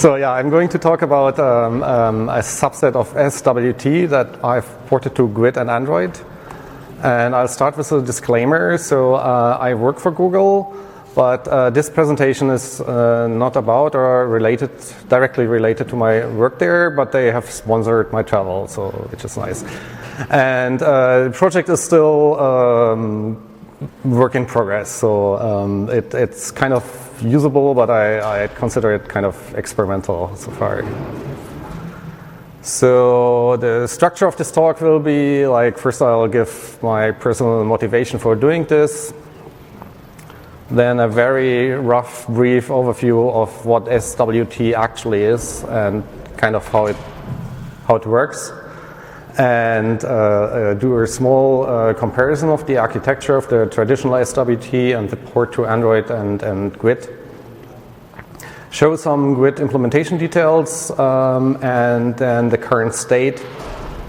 So yeah, I'm going to talk about a subset of SWT that I've ported to Grid and Android. And I'll start with a disclaimer. So I work for Google, but this presentation is not about or directly related to my work there, but they have sponsored my travel, so which is nice. And the project is still work in progress, so it's kind of usable, but I consider it kind of experimental so far. So the structure of this talk will be like, first I'll give my personal motivation for doing this, then a very rough, brief overview of what SWT actually is and kind of how it works, and do a small comparison of the architecture of the traditional SWT and the port to Android and Grid. Show some Grid implementation details, and then the current state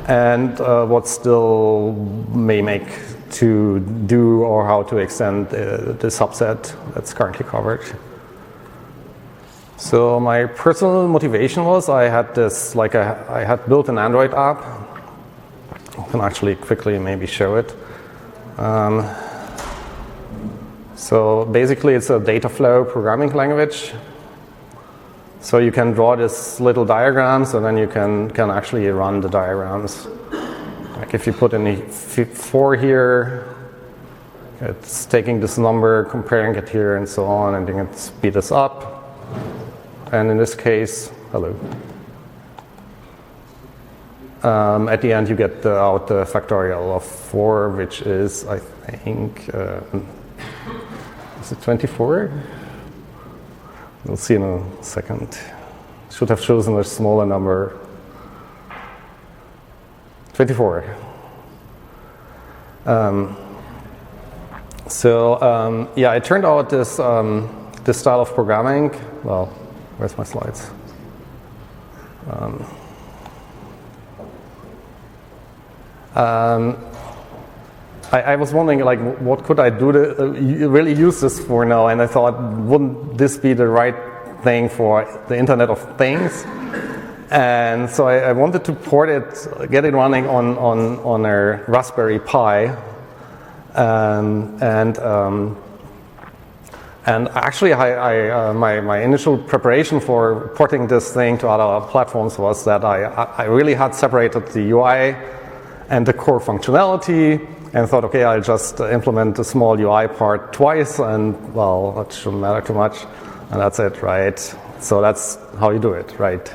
and what still may make to do or how to extend the subset that's currently covered. So my personal motivation was I had built an Android app. I can actually quickly maybe show it. So basically it's a data flow programming language. So you can draw this little diagrams and then you can actually run the diagrams. Like if you put in a 4 here, it's taking this number, comparing it here and so on, and then it speed this up. And in this case, hello. At the end you get out the factorial of 4, which is, I think, is it 24? We'll see in a second. Should have chosen a smaller number. 24. Yeah, it turned out this style of programming. Well, where's my slides? I was wondering, like, what could I do to really use this for now? And I thought, wouldn't this be the right thing for the Internet of Things? And so I wanted to port it, get it running on a Raspberry Pi. And actually, my initial preparation for porting this thing to other platforms was that I really had separated the UI and the core functionality, and thought, okay, I'll just implement the small UI part twice, and well, that shouldn't matter too much, and that's it, right? So that's how you do it, right?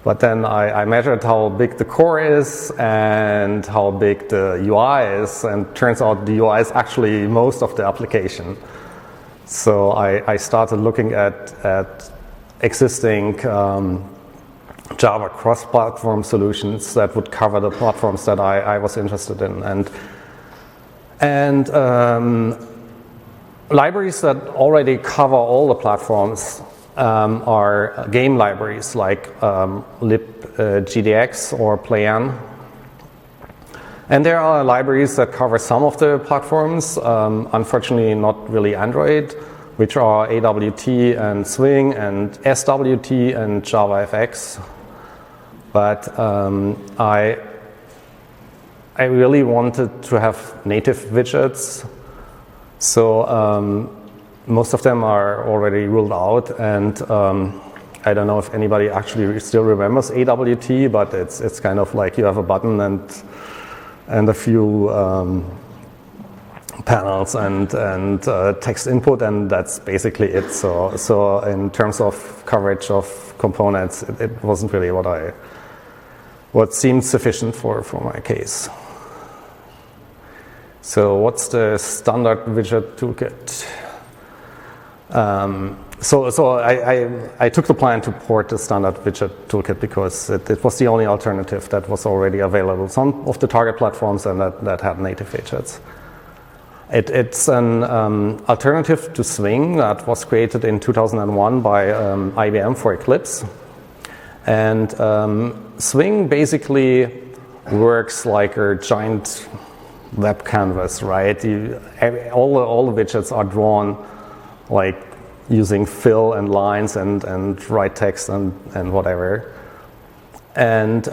But then I measured how big the core is and how big the UI is, and turns out the UI is actually most of the application. So I started looking at existing Java cross-platform solutions that would cover the platforms that I was interested in, and libraries that already cover all the platforms are game libraries like libgdx or playan. And there are libraries that cover some of the platforms, unfortunately not really Android, which are AWT and Swing and SWT and JavaFX. But I really wanted to have native widgets, so most of them are already ruled out, and I don't know if anybody actually still remembers AWT, but it's kind of like you have a button and a few panels and text input, and that's basically it. So in terms of coverage of components, it wasn't really what seemed sufficient for my case. So what's the standard widget toolkit? So I took the plan to port the standard widget toolkit because it was the only alternative that was already available. Some of the target platforms and that had native widgets. It's an alternative to Swing that was created in 2001 by IBM for Eclipse. And Swing basically works like a giant web canvas, right? All the widgets are drawn like using fill and lines and write text and whatever. And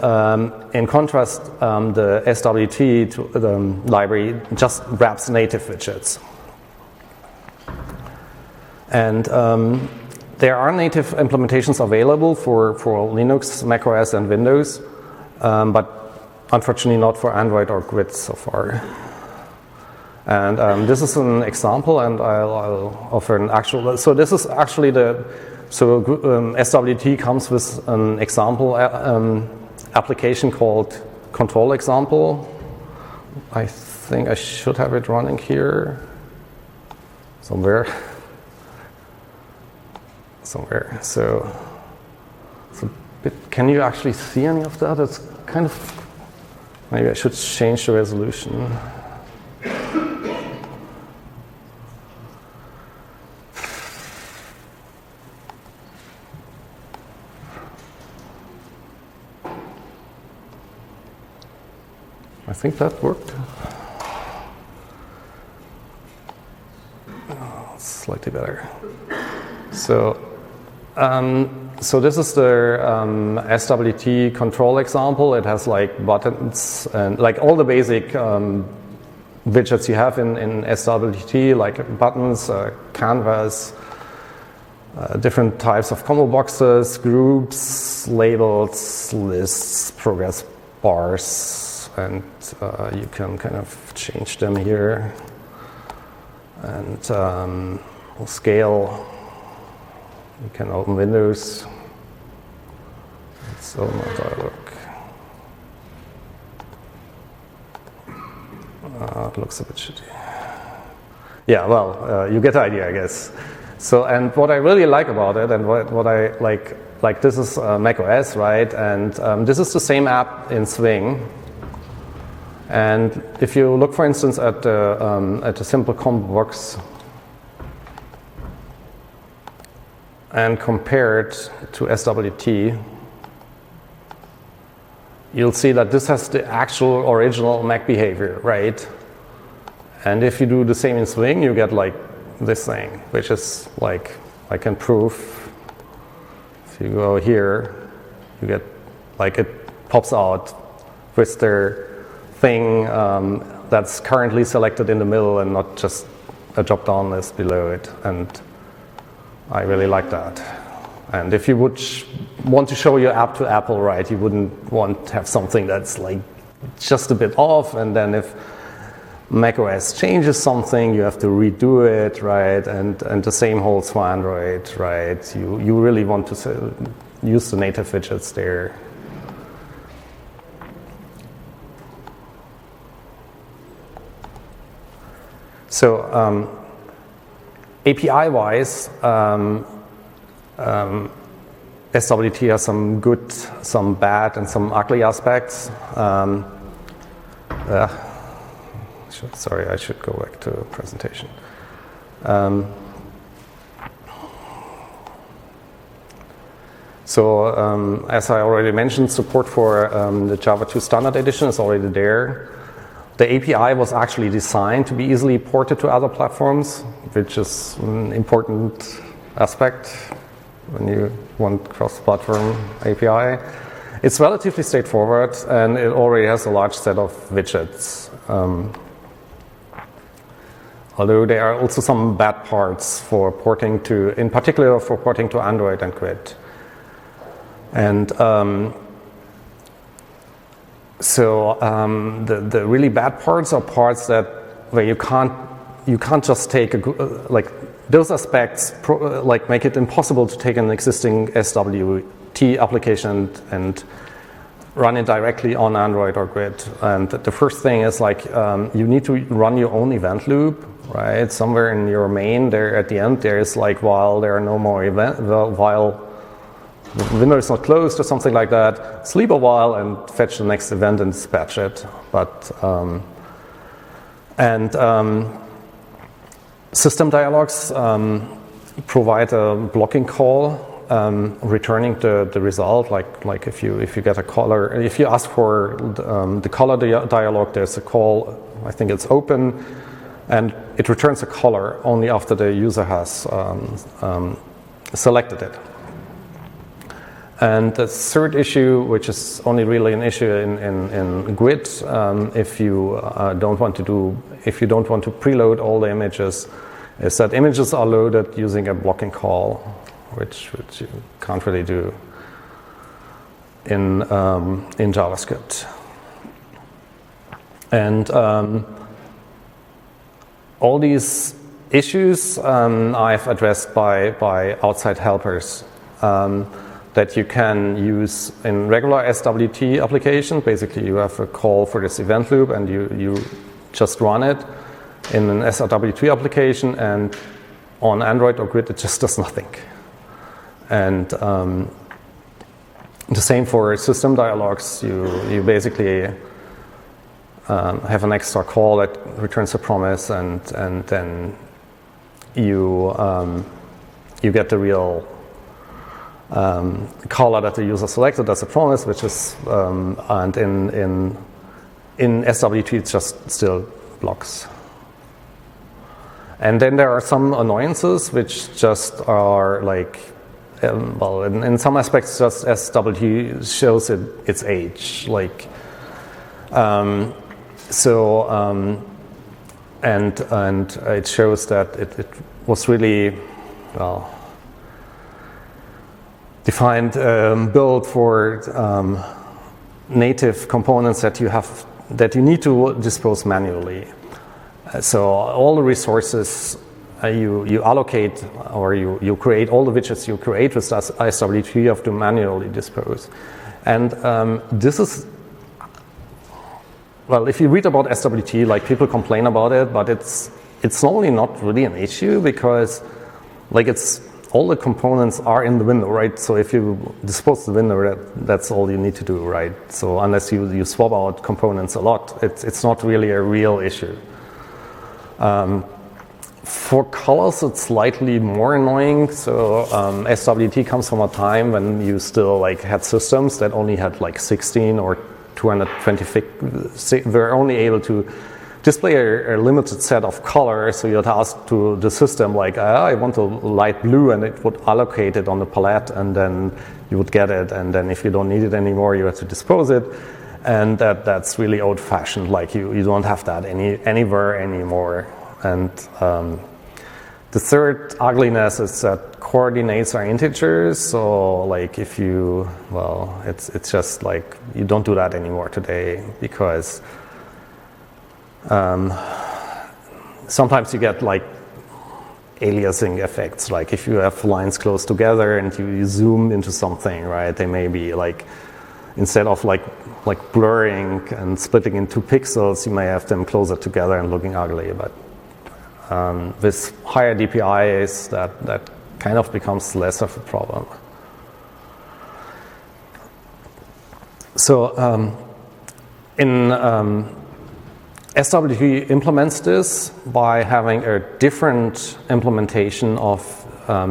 in contrast, the SWT the library just wraps native widgets. And there are native implementations available for Linux, macOS, and Windows, but unfortunately not for Android or Grid so far. And this is an example, and I'll offer an actual. So this is actually SWT comes with an example application called control example. I think I should have it running here somewhere. So it's a bit. Can you actually see any of that? It's kind of. Maybe I should change the resolution. I think that worked. Oh, slightly better. So this is the SWT control example. It has like buttons and like all the basic widgets you have in SWT, like buttons, canvas, different types of combo boxes, groups, labels, lists, progress bars, and you can kind of change them here. And we'll scale. You can open Windows. So my dialog. It looks a bit shitty. Yeah, well, you get the idea, I guess. So, and what I really like about it, and what I like this is macOS, right? And this is the same app in Swing. And if you look, for instance, at the simple combo box and compare it to SWT, you'll see that this has the actual original Mac behavior, right? And if you do the same in Swing, you get like this thing, which is like, I can prove, if you go here, you get like it pops out with the thing that's currently selected in the middle and not just a drop-down list below it. And I really like that. And if you would want to show your app to Apple, right, you wouldn't want to have something that's like just a bit off, and then if macOS changes something, you have to redo it, right? And the same holds for Android, right? You really want to use the native widgets there. So API-wise, SWT has some good, some bad, and some ugly aspects. Sorry, I should go back to presentation. As I already mentioned, support for the Java 2 Standard Edition is already there. The API was actually designed to be easily ported to other platforms, which is an important aspect when you want cross-platform API. It's relatively straightforward, and it already has a large set of widgets. Although there are also some bad parts for porting to, in particular for porting to Android and Grid. And the really bad parts are parts that where you can't just take like those aspects like make it impossible to take an existing SWT application and run it directly on Android or Grid. And the first thing is like you need to run your own event loop, right? Somewhere in your main there at the end there is like while there are no more while the window is not closed or something like that, sleep a while and fetch the next event and dispatch it. But system dialogs provide a blocking call, returning the result. Like if you get a caller, if you ask for the caller dialog, there's a call. I think it's open, And it returns a color only after the user has selected it. And the third issue, which is only really an issue in Grid, if you don't want to preload all the images, is that images are loaded using a blocking call, which you can't really do in JavaScript. And all these issues I've addressed by outside helpers that you can use in regular SWT application. Basically, you have a call for this event loop, and you just run it in an SWT application, and on Android or Grid, it just does nothing. And the same for system dialogues. You basically have an extra call that returns a promise, and then you get the real caller that the user selected as a promise, which is and in SWT it's just still blocks. And then there are some annoyances which just are like, well, in some aspects, just SWT shows its age, like. And it shows that it was really, well, defined, built for native components that you need to dispose manually. So all the resources you allocate, or you create, all the widgets you create with SWT, you have to manually dispose. And this is, well, if you read about SWT, like, people complain about it, but it's normally not really an issue, because like all the components are in the window, right? So if you dispose the window, that's all you need to do, right? So unless you swap out components a lot, it's not really a real issue. For colors, it's slightly more annoying. So SWT comes from a time when you still like had systems that only had like 16 or 226, were only able to display a limited set of colors. So you'd ask to the system, like, I want a light blue, and it would allocate it on the palette, and then you would get it. And then if you don't need it anymore, you have to dispose it. And that's really old-fashioned. Like, you don't have that anywhere anymore. And the third ugliness is that coordinates are integers. So like, if you, well, it's just like, you don't do that anymore today, because sometimes you get like aliasing effects. Like, if you have lines close together and you zoom into something, right, they may be like, instead of like blurring and splitting into pixels, you may have them closer together and looking ugly. But with higher DPIs, that kind of becomes less of a problem. So SWT implements this by having a different implementation of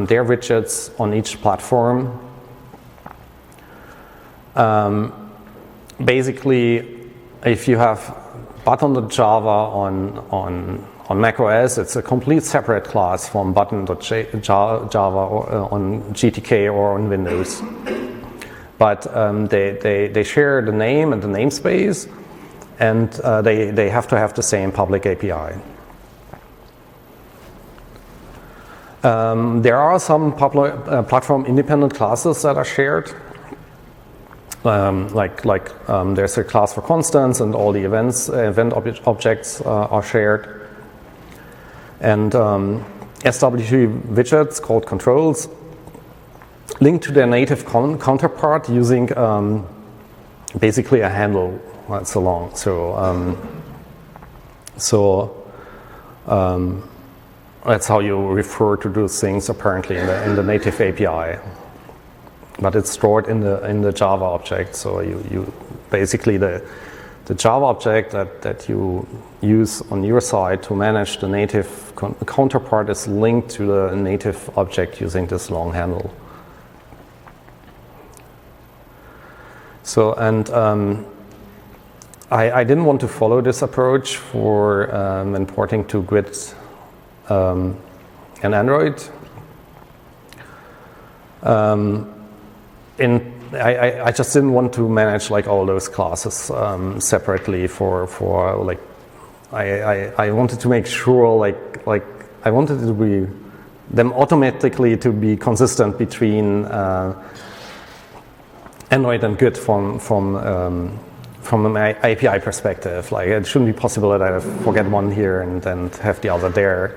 their widgets on each platform. Basically, if you have button.java on macOS, it's a complete separate class from button.java on GTK or on Windows. But they share the name and the namespace, and they have to have the same public API. There are some platform-independent classes that are shared. There's a class for constants, and all the event objects are shared. And SWT widgets called controls link to their native counterpart using basically a handle that's along. So that's how you refer to those things apparently in the native API. But it's stored in the Java object. So you basically the Java object that you use on your side to manage the native counterpart is linked to the native object using this long handle. So, and I didn't want to follow this approach for importing to Grid and Android. I just didn't want to manage like all those classes separately for like I wanted to make sure like I wanted to be them automatically to be consistent between Android and Grid from an API perspective. Like it shouldn't be possible that I forget one here and then have the other there.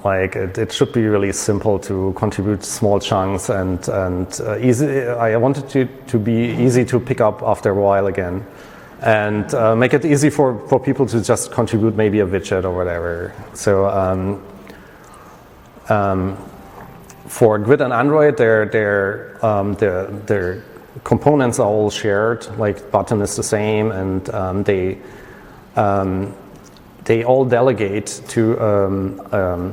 Like it should be really simple to contribute small chunks and easy. I wanted it to be easy to pick up after a while again, and make it easy for people to just contribute maybe a widget or whatever. So for Grid and Android, their components are all shared. Like button is the same, and they all delegate to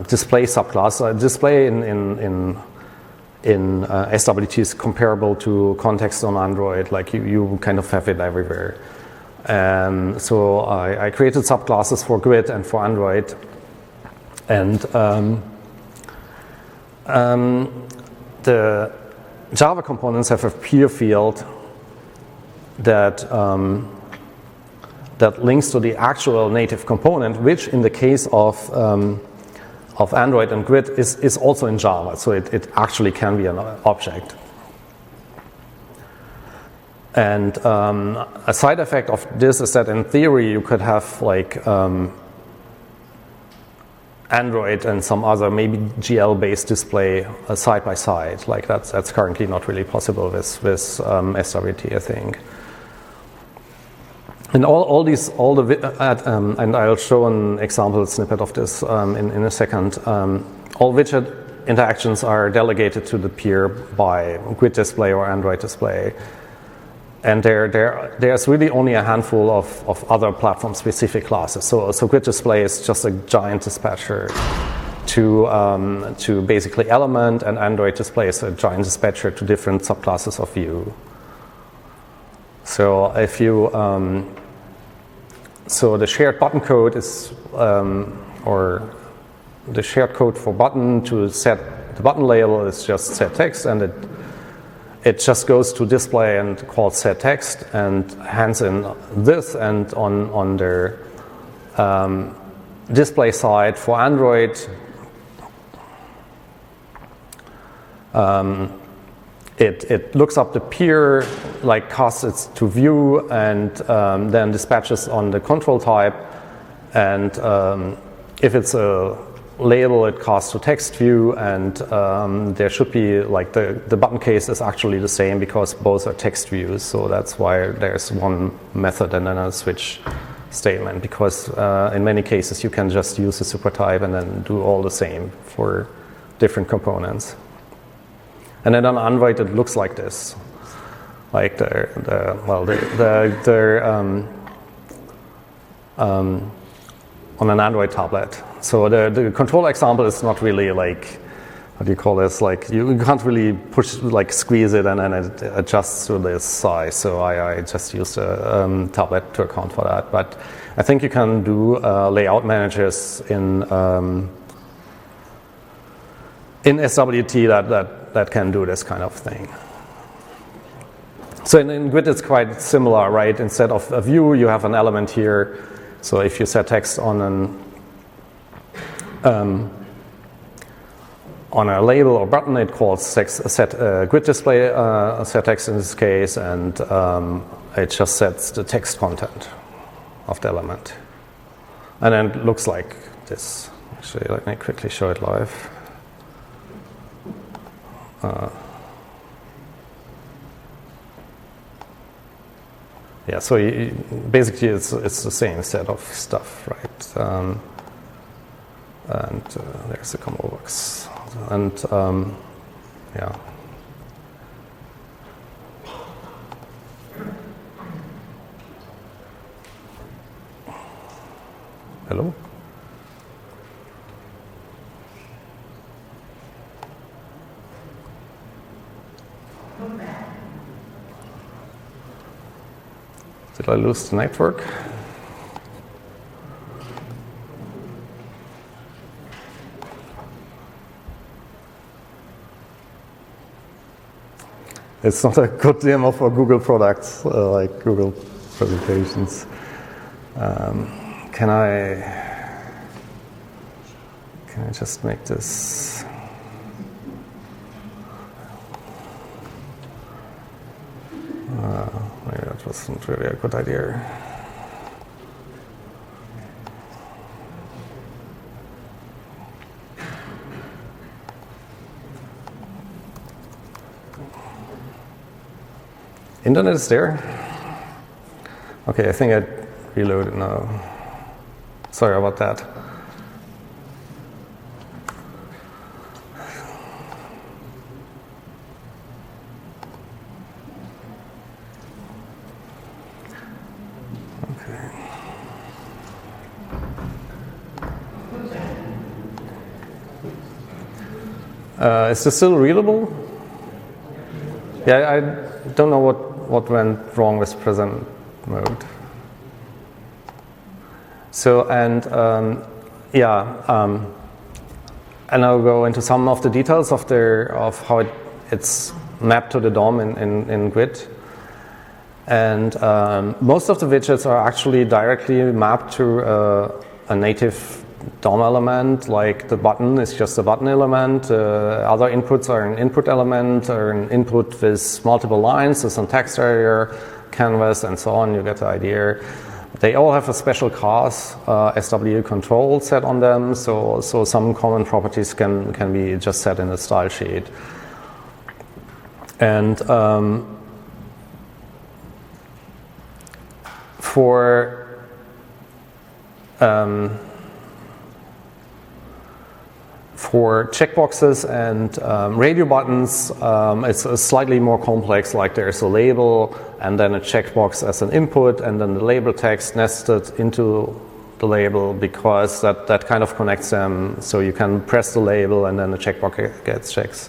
display subclass. Display in SWT is comparable to context on Android. Like you kind of have it everywhere. So I created subclasses for Grid and for Android, and the Java components have a peer field that links to the actual native component, which in the case of Android and Grid is also in Java, so it actually can be an object. And a side effect of this is that in theory you could have like Android and some other maybe GL-based display side by side. Like that's currently not really possible with SWT, I think. And and I'll show an example snippet of this in a second. All widget interactions are delegated to the peer by Grid display or Android display. And there's really only a handful of other platform-specific classes. So Grid display is just a giant dispatcher to basically element, and Android display is a giant dispatcher to different subclasses of view. So if you so the shared button code is or the shared code for button to set the button label is just set text, and it just goes to display and calls set text and hands in this. And on their display side for Android, it looks up the peer, like casts it to view, and then dispatches on the control type. And if it's a label, it casts to text view, and there should be like the button case is actually the same because both are text views. So that's why there's one method and then a switch statement, because in many cases you can just use the super type and then do all the same for different components. And then on Android it looks like this, like on an Android tablet. So the control example is not really like, what do you call this? Like you can't really push, like squeeze it and then it adjusts to this size. So I just used a tablet to account for that. But I think you can do layout managers in SWT that can do this kind of thing. So in Grid it's quite similar, right? Instead of a view, you have an element here. So if you set text on a label or button, it calls Grid display set text in this case, and it just sets the text content of the element. And then it looks like this. Actually, let me quickly show it live. Yeah, so basically it's the same set of stuff, right? And there's the combo box, and yeah. Hello? I lose the network? It's not a good demo for Google products, like Google presentations. Can I just make this? Maybe that wasn't really a good idea. Internet is there. Okay, I think I reloaded now. Sorry about that. Okay. Is this still readable? Yeah, I don't know what went wrong with present mode. So, and I'll go into some of the details of how it's mapped to the DOM in Grid. And most of the widgets are actually directly mapped to a native DOM element, like the button is just a button element. Other inputs are an input element, or an input with multiple lines, with some text area, canvas, and so on. You get the idea. They all have a special class, SWT control set on them, so some common properties can be just set in the style sheet. And for checkboxes and radio buttons, it's slightly more complex, like there's a label and then a checkbox as an input and then the label text nested into the label, because that kind of connects them, so you can press the label and then the checkbox gets checks.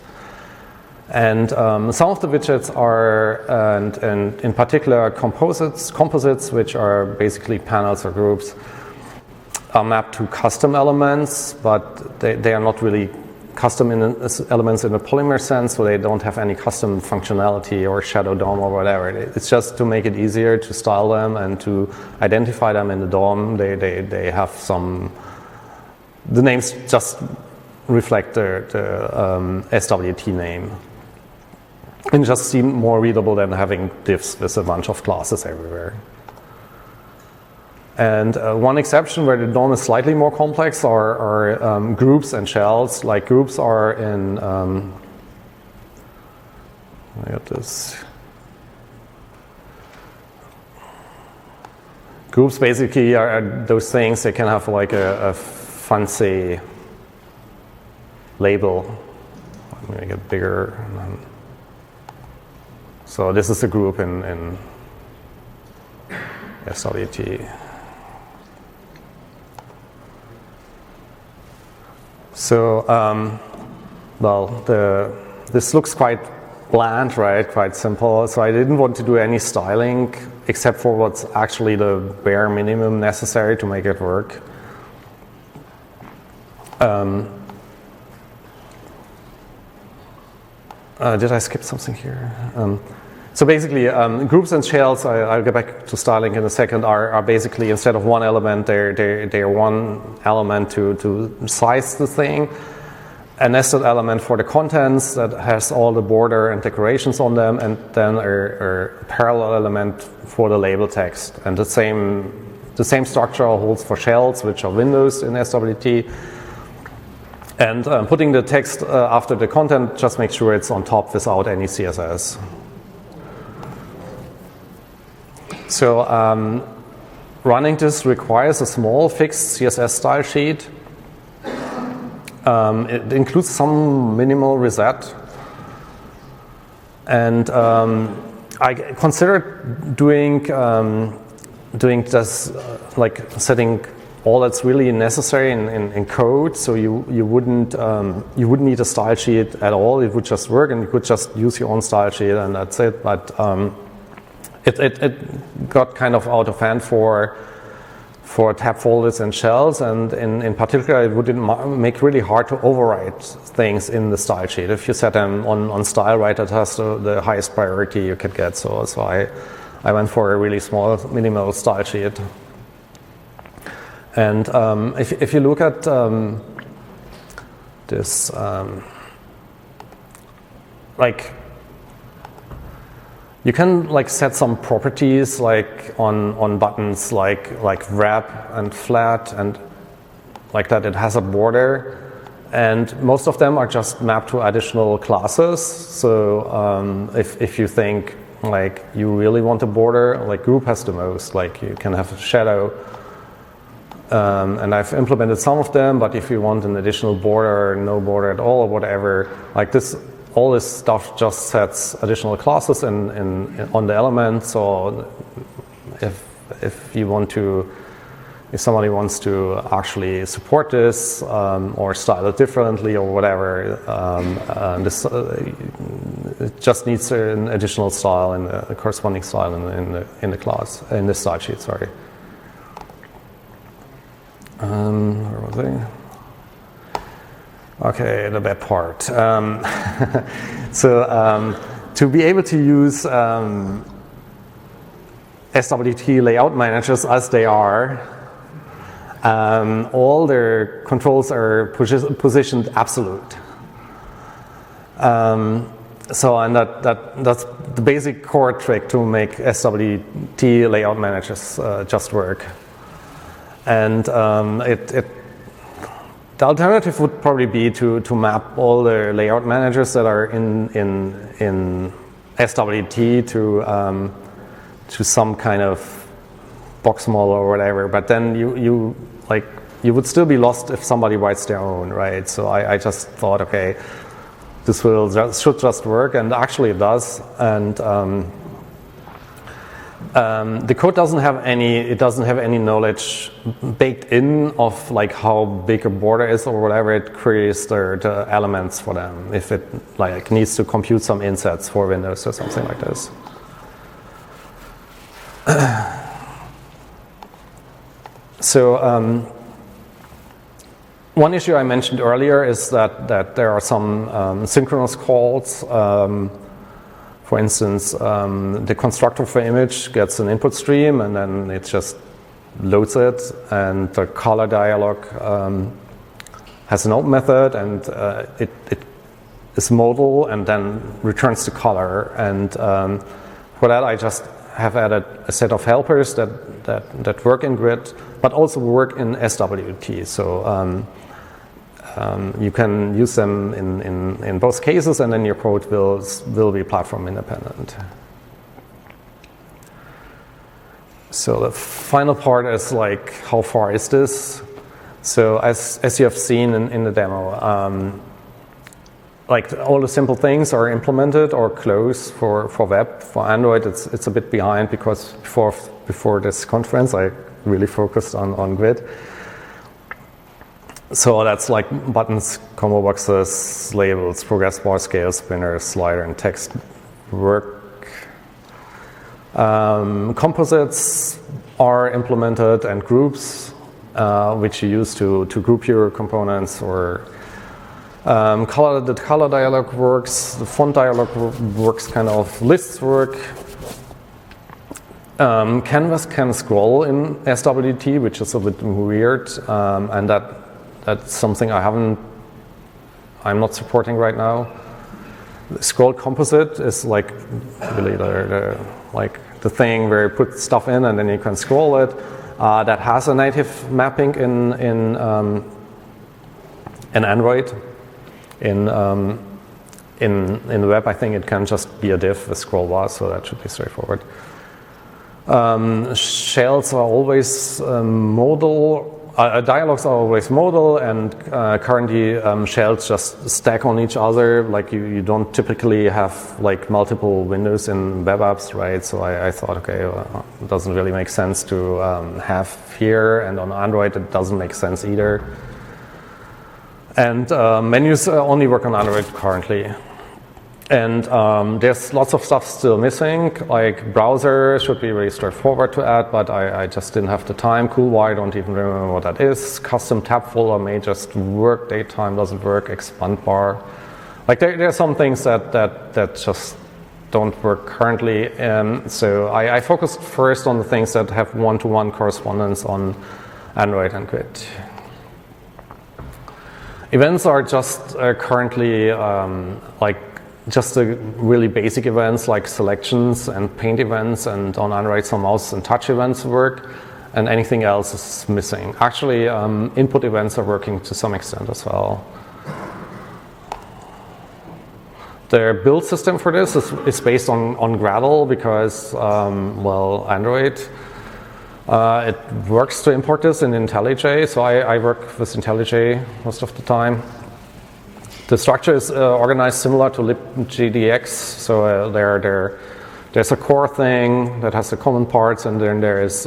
And some of the widgets are, and in particular composites, which are basically panels or groups, are mapped to custom elements, but they are not really custom elements in a polymer sense, so they don't have any custom functionality or shadow DOM or whatever. It's just to make it easier to style them and to identify them in the DOM. They have some, the names just reflect the SWT name. And just seem more readable than having divs with a bunch of classes everywhere. And one exception where the DOM is slightly more complex are groups and shells. Like groups are in, I got this. Groups basically are those things that can have like a fancy label. Let me make it bigger. So this is a group in SWT. So, this looks quite bland, right? Quite simple. So I didn't want to do any styling except for what's actually the bare minimum necessary to make it work. Did I skip something here? So basically, groups and shells, I'll get back to styling in a second, are basically, instead of one element, they're one element to size the thing. A nested element for the contents that has all the border and decorations on them, and then a parallel element for the label text. And the same structure holds for shells, which are windows in SWT. And putting the text after the content, just make sure it's on top without any CSS. So running this requires a small fixed CSS style sheet. It includes some minimal reset. And I considered doing this, like setting all that's really necessary in code, so you wouldn't need a style sheet at all. It would just work, and you could just use your own style sheet, and that's it. But it got kind of out of hand for tab folders and shells, and in particular it would make really hard to overwrite things in the style sheet. If you set them on style right, it has the highest priority you could get. So I went for a really small minimal style sheet. And if you look at this, like, you can like set some properties like on buttons like wrap and flat and like that. It has a border, and most of them are just mapped to additional classes. So if you think like you really want a border, like group has the most. Like you can have a shadow, and I've implemented some of them. But if you want an additional border, no border at all, or whatever, like this. All this stuff just sets additional classes on the element. So if somebody wants to actually support this or style it differently or whatever, it just needs an additional style and a corresponding style in the class, in the style sheet. Sorry. Where was I? Okay, the bad part. So to be able to use SWT layout managers as they are, all their controls are positioned absolute. So and that's the basic core trick to make SWT layout managers just work. And the alternative would probably be to map all the layout managers that are in SWT to some kind of box model or whatever. But then you would still be lost if somebody writes their own, right? So I just thought, okay, this should just work, and actually it does. And the code doesn't have any knowledge baked in of like how big a border is or whatever. It queries the elements for them if it like needs to compute some insets for Windows or something like this. So one issue I mentioned earlier is that there are some synchronous calls. For instance, the constructor for image gets an input stream and then it just loads it, and the color dialog has an open method, and it is modal and then returns the color. And for that I just have added a set of helpers that work in Grid but also work in SWT. So you can use them in both cases, and then your code will be platform independent. So the final part is like, how far is this? So as you have seen in the demo, like all the simple things are implemented or close for web. For Android, it's a bit behind because before this conference, I really focused on Grid. So that's like buttons, combo boxes, labels, progress bar, scale, spinner, slider, and text work. Composites are implemented, and groups, which you use to group your components, or the color dialog works, the font dialog works, kind of lists work. Canvas can scroll in SWT, which is a bit weird, and that's something I'm not supporting right now. The scroll composite is like really the thing where you put stuff in and then you can scroll it. That has a native mapping in Android. In the web, I think it can just be a div with scroll bar, so that should be straightforward. Shells are always modal. Dialogues are always modal, and currently shells just stack on each other. Like you don't typically have like multiple windows in web apps, right? So I thought, okay, well, it doesn't really make sense to have here, and on Android it doesn't make sense either. And menus only work on Android currently. And there's lots of stuff still missing, like browser should be really straightforward to add, but I just didn't have the time. Coolwire, I don't even remember what that is. Custom tab folder may just work, datetime doesn't work, expand bar. Like there are some things that just don't work currently. So I focused first on the things that have one-to-one correspondence on Android and Grid. Events are just currently like just the really basic events like selections and paint events, and on Android some mouse and touch events work, and anything else is missing. Actually, input events are working to some extent as well. The build system for this is based on Gradle because, well, Android, it works to import this in IntelliJ, so I work with IntelliJ most of the time. The structure is organized similar to libgdx, so there's a core thing that has the common parts, and then there is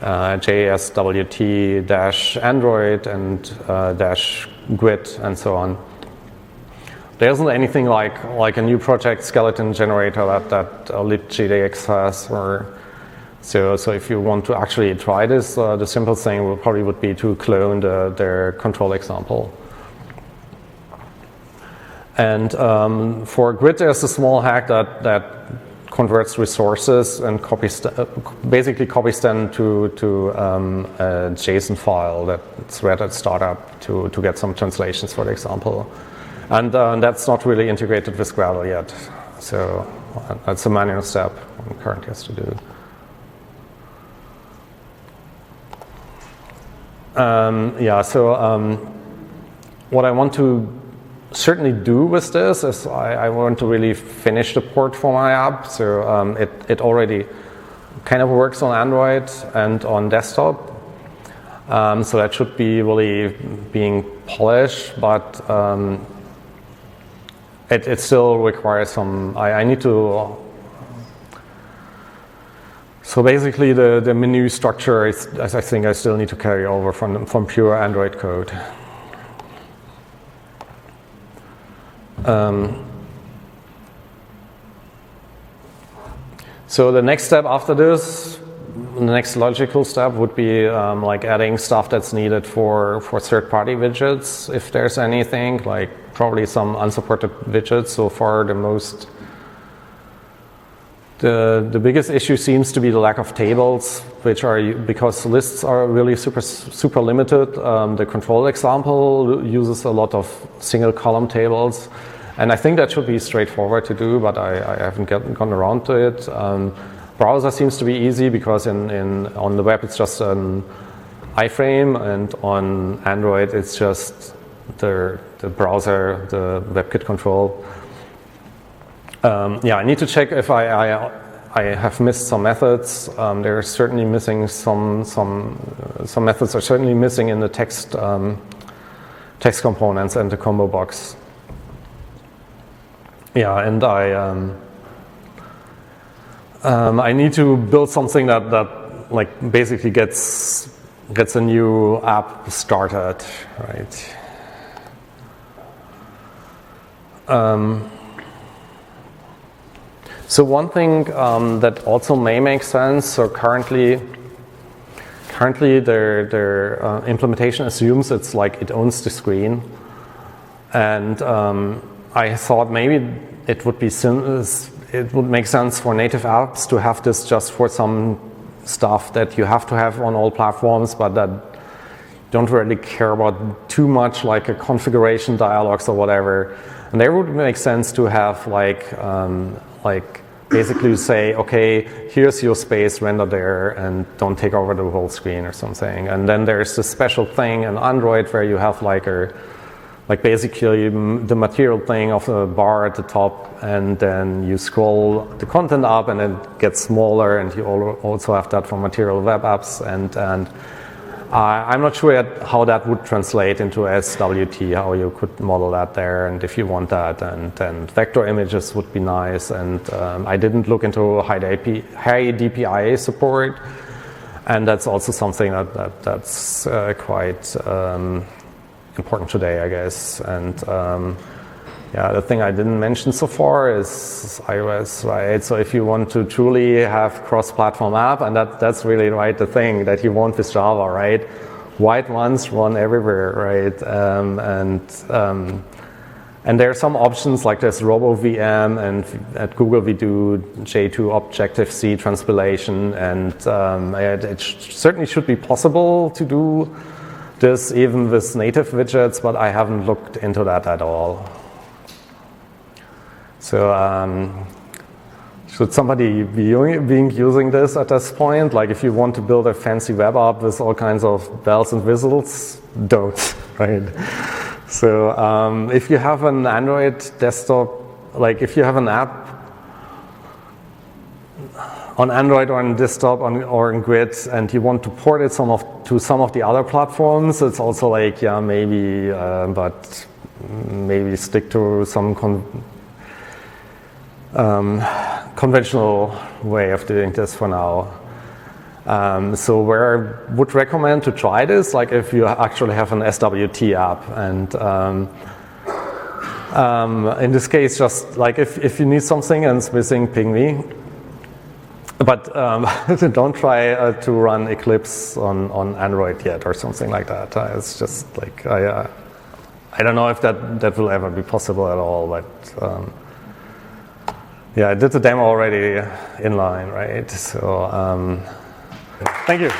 JSWT-Android and -Grid and so on. There isn't anything like a new project skeleton generator that libgdx has, or so if you want to actually try this, the simplest thing probably would be to clone their control example. And for Grid, there's a small hack that converts resources and basically copies them to a JSON file that's read at startup to get some translations, for example. And that's not really integrated with Gradle yet. So that's a manual step one currently has to do. What I want to certainly do with this is I want to really finish the port for my app. So it already kind of works on Android and on desktop. So that should be really being polished, but it still requires some, I need to, so basically the menu structure is, I think I still need to carry over from pure Android code. So the next step after this, the next logical step would be like adding stuff that's needed for third-party widgets, if there's anything, like probably some unsupported widgets. So far, the biggest issue seems to be the lack of tables, which are, because lists are really super limited. The control example uses a lot of single column tables, and I think that should be straightforward to do, but I haven't gone around to it. Browser seems to be easy because on the web it's just an iframe, and on Android it's just the browser, the WebKit control. I need to check if I have missed some methods. They're certainly missing some methods are certainly missing in the text components and the combo box. Yeah, and I need to build something that like basically gets a new app started, right? So one thing that also may make sense. So currently their implementation assumes it's like it owns the screen, and I thought maybe it would make sense for native apps to have this just for some stuff that you have to have on all platforms, but that don't really care about too much, like a configuration dialogues or whatever. And there would make sense to have like basically say, okay, here's your space, render there, and don't take over the whole screen or something. And then there's this special thing in Android where you have like basically the material thing of a bar at the top, and then you scroll the content up and it gets smaller, and you also have that for material web apps. And I'm not sure yet how that would translate into SWT, how you could model that there, and if you want that, and vector images would be nice. And I didn't look into high DPI support, and that's also something that's quite important today, I guess. And Yeah, the thing I didn't mention so far is iOS, right? So if you want to truly have cross-platform app, and that's really right the thing that you want with Java, right? White ones run everywhere, right? And there are some options like this RoboVM, and at Google we do J2 Objective-C transpilation, and it certainly should be possible to do this even with native widgets, but I haven't looked into that at all. So should somebody be using this at this point? Like if you want to build a fancy web app with all kinds of bells and whistles, don't, right? So if you have an Android desktop, like if you have an app on Android or on desktop or in Grid and you want to port it to some of the other platforms, it's also like, yeah, maybe, but maybe stick to some conventional way of doing this for now. So where I would recommend to try this, like if you actually have an SWT app, and in this case, just like if you need something and it's missing, ping me. But don't try to run Eclipse on Android yet or something like that. It's just like I don't know if that will ever be possible at all, but. Yeah, I did the demo already inline, right? So, thank you.